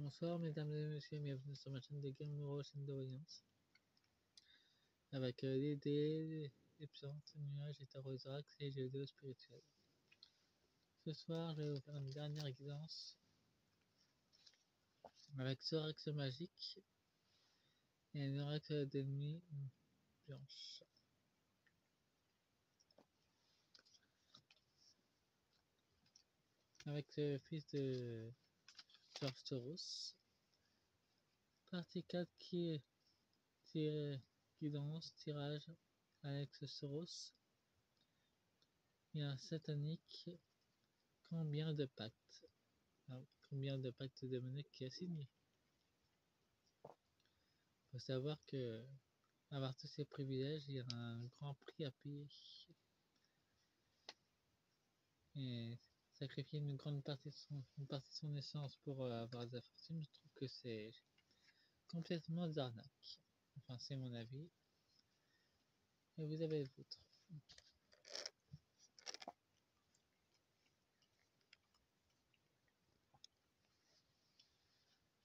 Bonsoir mesdames et messieurs, bienvenue sur ma chaîne de Game Euro, chaîne de voyance. Avec les dés, les plantes, les nuages, les tarots et les jeux vidéo spirituels. Ce soir, je vais vous faire une dernière guidance avec Sorax magique et un oracle d'ennemis blanche. Avec le fils de George Soros. Partie 4 qui est guidance, tirage, Alex Soros. Il y a un satanique. Combien de pactes? Alors, combien de pactes démoniaques qui a signé? Il faut savoir que avoir tous ces privilèges, il y a un grand prix à payer. Et sacrifier une grande partie de son essence pour avoir de la fortune, je trouve que c'est complètement d'arnaque. Enfin, c'est mon avis. Et vous avez le vôtre.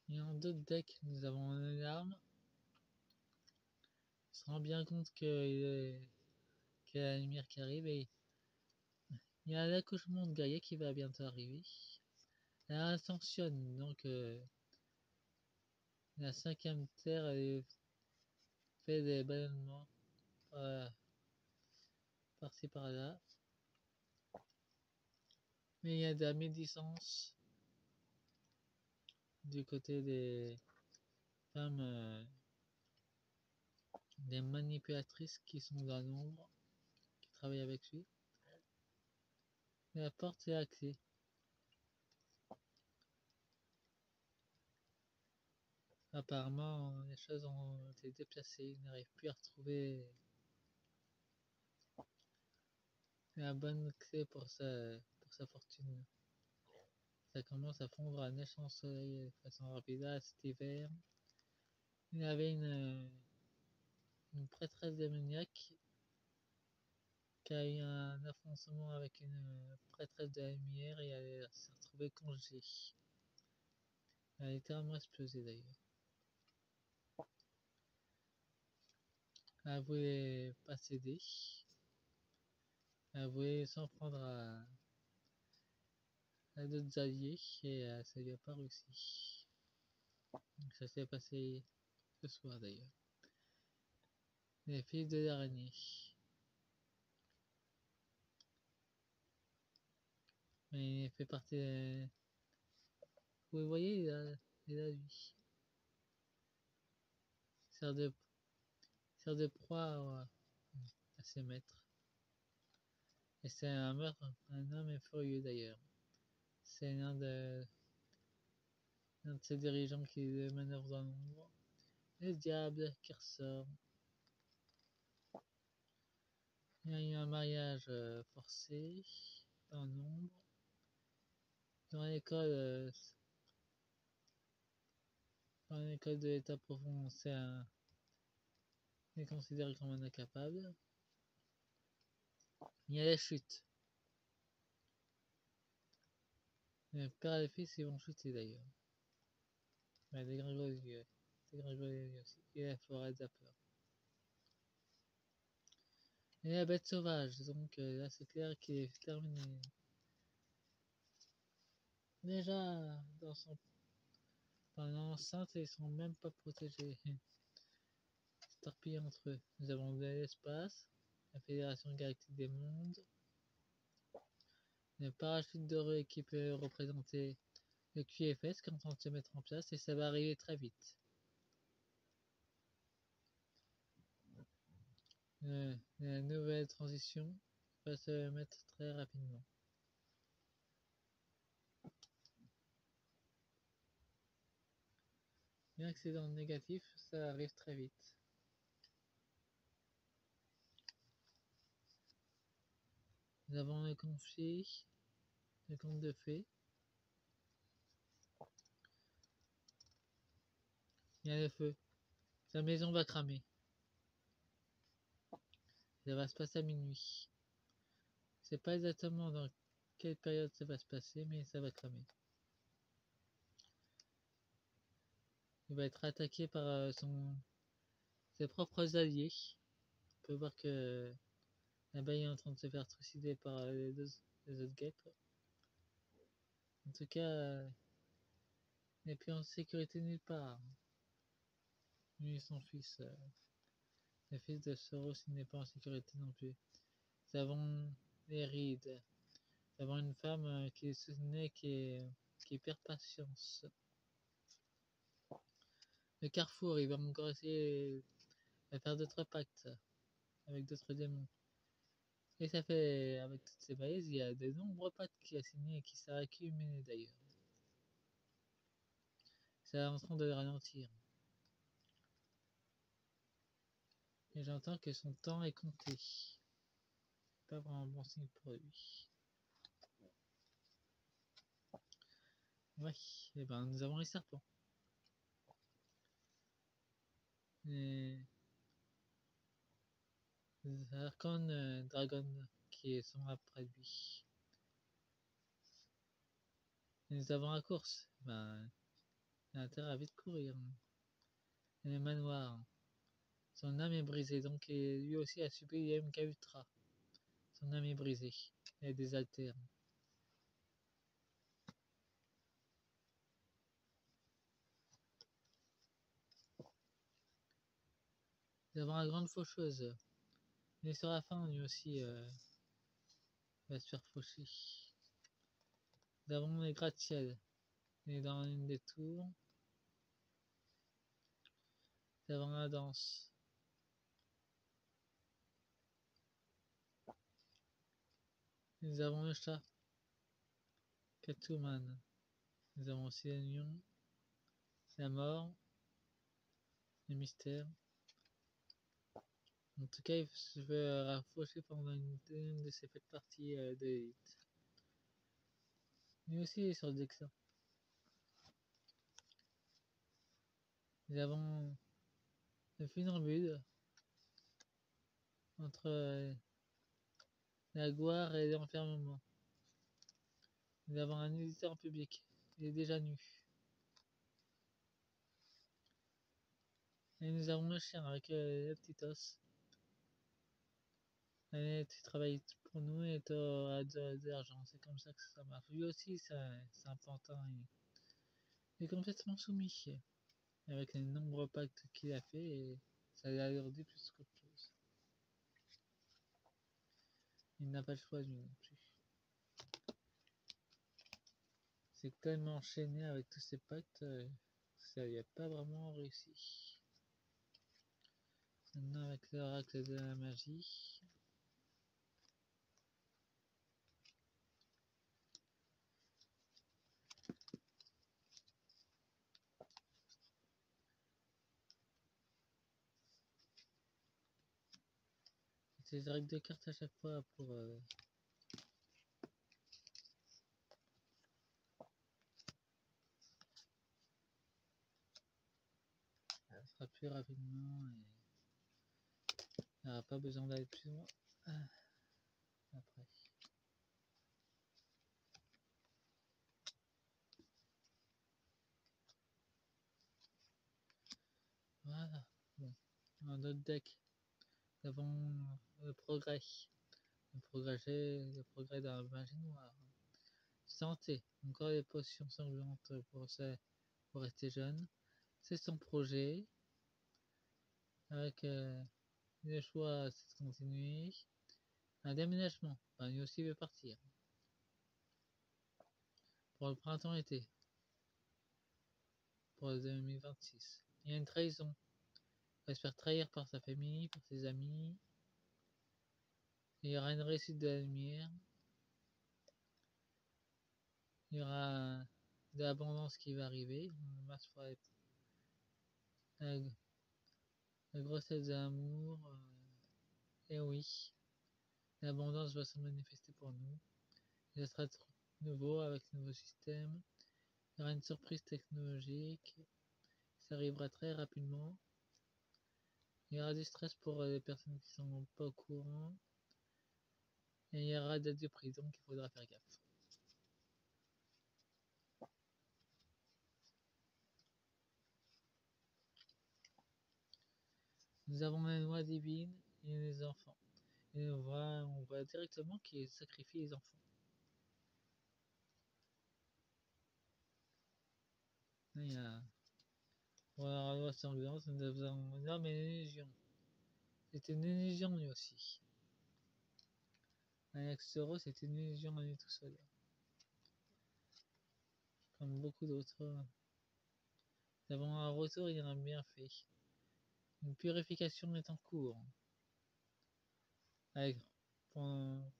Et en d'autres decks, nous avons une arme. On se rend bien compte qu'il y a la lumière qui arrive et il y a l'accouchement de Gaïa qui va bientôt arriver. Elle intentionne donc la 5e terre fait des ballonnements par-ci par-là. Mais il y a de la médisance du côté des femmes, des manipulatrices qui sont dans l'ombre, qui travaillent avec lui. Et la porte est à clé. Apparemment, les choses ont été déplacées. Il n'arrive plus à retrouver la bonne clé pour sa fortune. Ça commence à fondre à neige en soleil de façon rapide. Là, cet hiver, il y avait une prêtresse démoniaque qui a eu un affrontement avec une prêtresse de la lumière et elle s'est retrouvée congelée. Elle a littéralement explosé d'ailleurs. Elle voulait pas céder. Elle voulait s'en prendre à d'autres alliés et ça lui a pas réussi. Donc ça s'est passé ce soir d'ailleurs. Les fils de l'araignée. Mais il fait partie de... Vous voyez, il a lui. Sert de proie à ses maîtres. Et c'est un meurtre, un homme furieux d'ailleurs. C'est l'un de ses dirigeants qui le manœuvre dans l'ombre. Le diable qui ressort. Il y a eu un mariage forcé dans l'ombre. Dans l'école de l'état profond, il est considéré comme un incapable. Il y a la chute. Le père et le fils, ils vont chuter d'ailleurs. Il y a des gringoles aussi. Et la forêt de la peur. Et la bête sauvage, donc là c'est clair qu'il est terminé. Déjà dans l'enceinte, ils sont même pas protégés. C'est torpillé entre eux. Nous avons de l'espace, la Fédération Galactique des Mondes, le parachute doré qui peut représenter le QFS qui est en train de se mettre en place et ça va arriver très vite. La nouvelle transition va se mettre très rapidement. Bien que c'est dans le négatif, ça arrive très vite. Nous avons le conflit, le conte de fées. Il y a le feu. Sa maison va cramer. Ça va se passer à minuit. Je sais pas exactement dans quelle période ça va se passer, mais ça va cramer. il va être attaqué par ses propres alliés. On peut voir que l'abeille est en train de se faire trucider par les autres guêpes. En tout cas, il n'est plus en sécurité nulle part. Lui et son fils, le fils de Soros, il n'est pas en sécurité non plus. Nous avons les rides. Nous avons une femme qui est soutenue, qui perd patience. Le carrefour, il va encore essayer de faire d'autres pactes avec d'autres démons. Et ça fait, avec toutes ces balises, il y a de nombreux pactes qu'il a signés et qui s'est accumulé d'ailleurs. C'est en train de le ralentir. Et j'entends que son temps est compté. C'est pas vraiment un bon signe pour lui. Ouais, et ben nous avons les serpents. Les Archon Dragon qui sont après lui. Et nous avons la course. Ben, il a intérêt à vite courir. Et le manoir. Son âme est brisée, donc lui aussi a subi les MK Ultra. Son âme est brisée. Il a des altères. Nous avons la grande faucheuse. Mais sur la fin, lui aussi va se faire faucher. Nous avons les gratte-ciel. Il est dans une des tours. Nous avons la danse. Nous avons le chat. Catwoman. Nous avons aussi le lion. La mort. Le mystère. En tout cas, il se fait rafaucher pendant une de ses fêtes parties de l'élite. Lui aussi il est sur le Dexa. Nous avons le funambule entre la gloire et l'enfermement. Nous avons un éditeur en public. Il est déjà nu. Et nous avons le chien avec le petit os. Allez, tu travailles pour nous et tu auras de l'argent. C'est comme ça que ça marche. Lui aussi, c'est un pantin. Il est complètement soumis. Avec les nombreux pactes qu'il a fait, et ça l'a alourdi plus qu'autre chose. Il n'a pas le choix, lui non plus. C'est tellement enchaîné avec tous ces pactes, ça n'y a pas vraiment réussi. Maintenant, avec l'oracle de la magie. C'est des règles de cartes à chaque fois pour. Ça sera plus rapidement et. Il n'y aura pas besoin d'aller plus loin. Après. Voilà. Bon. Un autre deck. Nous avons le progrès. Le progrès dans la magie noire. Santé. Encore des potions sanglantes pour rester jeune. C'est son projet. Avec le choix, c'est de continuer. Un déménagement. Ben, lui aussi veut partir. Pour le printemps-été. Pour le 2026. Il y a une trahison. Il va se faire trahir par sa famille, par ses amis. Il y aura une réussite de la lumière. Il y aura de l'abondance qui va arriver. La, la grossesse de l'amour. Et oui. L'abondance va se manifester pour nous. Et ça sera nouveau avec le nouveau système. Il y aura une surprise technologique. Ça arrivera très rapidement. Il y aura du stress pour les personnes qui sont pas au courant. Et il y aura date de prix, donc il faudra faire gaffe. Nous avons la loi divine et les enfants. Et on voit directement qu'il sacrifie les enfants. Il y a, pour la loi sanglante, nous avons un homme et une illusion. C'est une illusion lui aussi. Alex Soros c'est une illusion à lui tout seul. Comme beaucoup d'autres. Nous avons un retour et un bienfait. Une purification est en cours. Avec, pour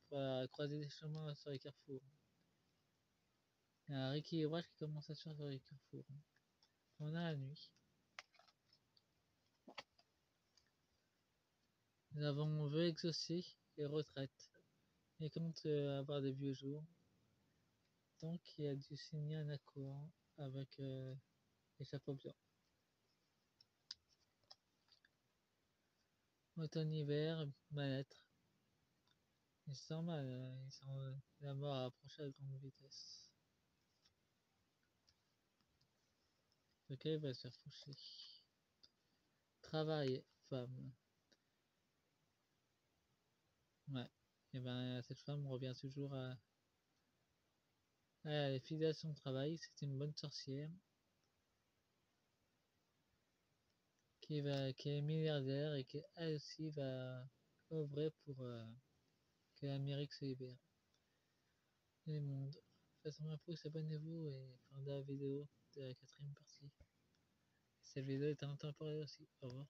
croiser des chemins sur les carrefours. Il y a un rééquilibrage qui commence à se faire sur les carrefours. On a la nuit. Nous avons vœu exaucé et retraite. Et compte avoir des vieux jours. Donc il a dû signer un accord avec les chapeaux blancs. Automne-hiver, mal-être. Il sent mal, la mort approche à grande vitesse. Lequel il va se faire foucher. Travail, femme. Ouais. Et ben cette femme revient toujours à la fidèle à son travail. C'est une bonne sorcière qui est milliardaire et qui elle aussi va œuvrer pour que l'Amérique se libère. Et le monde. Faites un pouce, abonnez-vous et fin de la vidéo de la 4ème partie. Cette vidéo est intemporelle aussi. Au revoir.